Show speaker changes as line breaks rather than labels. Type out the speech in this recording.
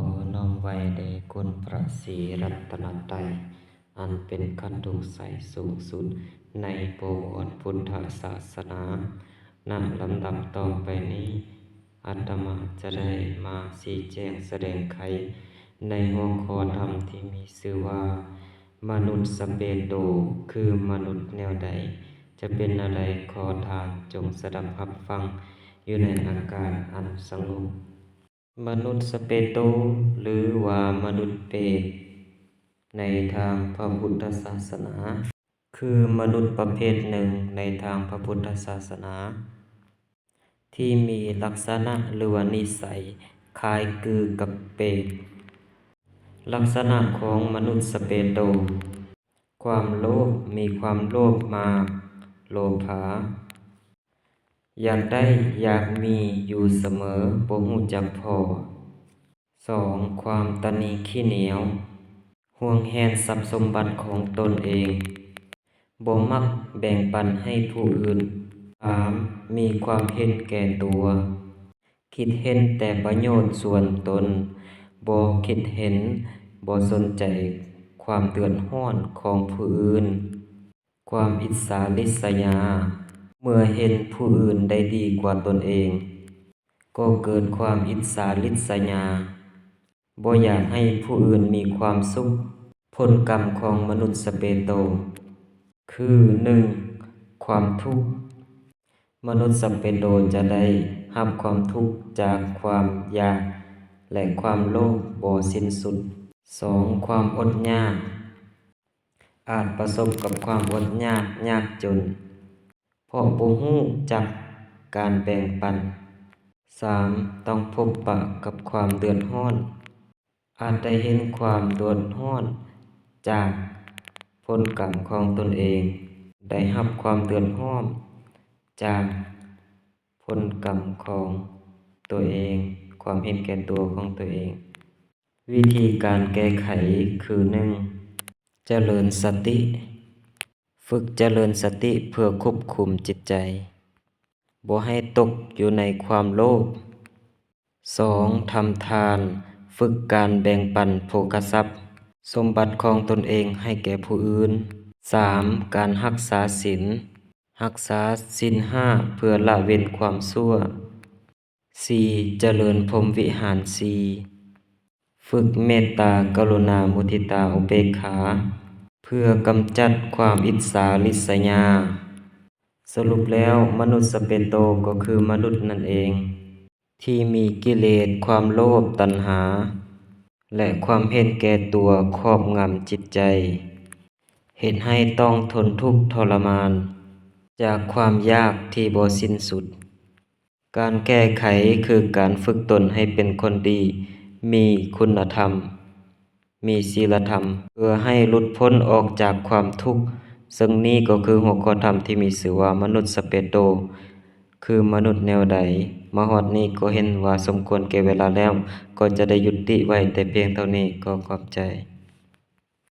อน้อมไว้แด่คุณพระศรีรัตนตรัยอันเป็นคันธุใสสูงสุดในประวัติพุทธศาสนาณลำดับต่อไปนี้อาตมาจะได้มาชี้แจงแสดงไขในหัวข้อธรรมที่มีชื่อว่ามนุษย์สเปโตคือมนุษย์แนวใดจะเป็นอะไรขอทานจงสดับรับฟังอยู่ในอาการอันสงบมนุษย์สเปโตหรือว่ามนุษย์เปรตในทางพระพุทธศาสนาคือมนุษย์ประเภทหนึ่งในทางพระพุทธศาสนาที่มีลักษณะหรือว่านิสัยคล้ายคือกับเปรตลักษณะของมนุษย์สเปโตความโลภมีความโลภมากโลภะอยากได้อยากมีอยู่เสมอบ่ฮู้จักพอ 2. ความตนีขี้เหนียวห่วงแหนทรัพย์สมบัติของตนเองบ่มักแบ่งปันให้ผู้อื่น 3. มีความเห็นแก่ตัวคิดเห็นแต่ประโยชน์ส่วนตนบ่คิดเห็นบ่สนใจความเดือดร้อนของผู้อื่นความอิจฉาริษยาเมื่อเห็นผู้อื่นได้ดีกว่าตนเองก็เกิดความอิจฉาริษยาบ่อยากให้ผู้อื่นมีความสุขผลกรรมของมนุษย์สเปโตคือ 1. ความทุกข์มนุษย์สเปโตจะได้รับความทุกข์จากความอยากและความโลภบ่สิ้นสุด 2. ความอดยากอาจประสบกับความอดยากยากจนเพราะบ่รู้จักการแบ่งปัน 3. ต้องพบปะกับความเดือดร้อนอาจได้เห็นความเดือดร้อนจากผลกรรมของตนเองได้รับความเดือดร้อนจากผลกรรมของตัวเองความเห็นแก่ตัวของตัวเองวิธีการแก้ไขคือ 1. เจริญสติฝึกเจริญสติเพื่อควบคุมจิตใจบ่ให้ตกอยู่ในความโลภ 2. ทำทานฝึกการแบ่งปันโภคทรัพย์สมบัติของตนเองให้แก่ผู้อื่น 3. การรักษาศีลรักษาศีล 5เพื่อละเว้นความชั่ว 4. เจริญพรหมวิหาร 4. ฝึกเมตตากรุณามุทิตาอุเบกขาเพื่อกำจัดความอิจฉาริษยาสรุปแล้วมนุษย์สเปโตก็คือมนุษย์นั่นเองที่มีกิเลสความโลภตัณหาและความเห็นแก่ตัวครอบงำจิตใจเห็นให้ต้องทนทุกข์ทรมานจากความยากที่บ่สิ้นสุดการแก้ไขคือการฝึกตนให้เป็นคนดีมีคุณธรรมมีศีลธรรมเพื่อให้หลุดพ้นออกจากความทุกข์ซึ่งนี้ก็คือหัวข้อธรรมที่มีชื่อว่ามนุษย์สเปโตคือมนุษย์แนวใดมาฮอดนี้ก็เห็นว่าสมควรแก่เวลาแล้วก็จะได้ยุติไว้แต่เพียงเท่านี้ก็ขอบใจ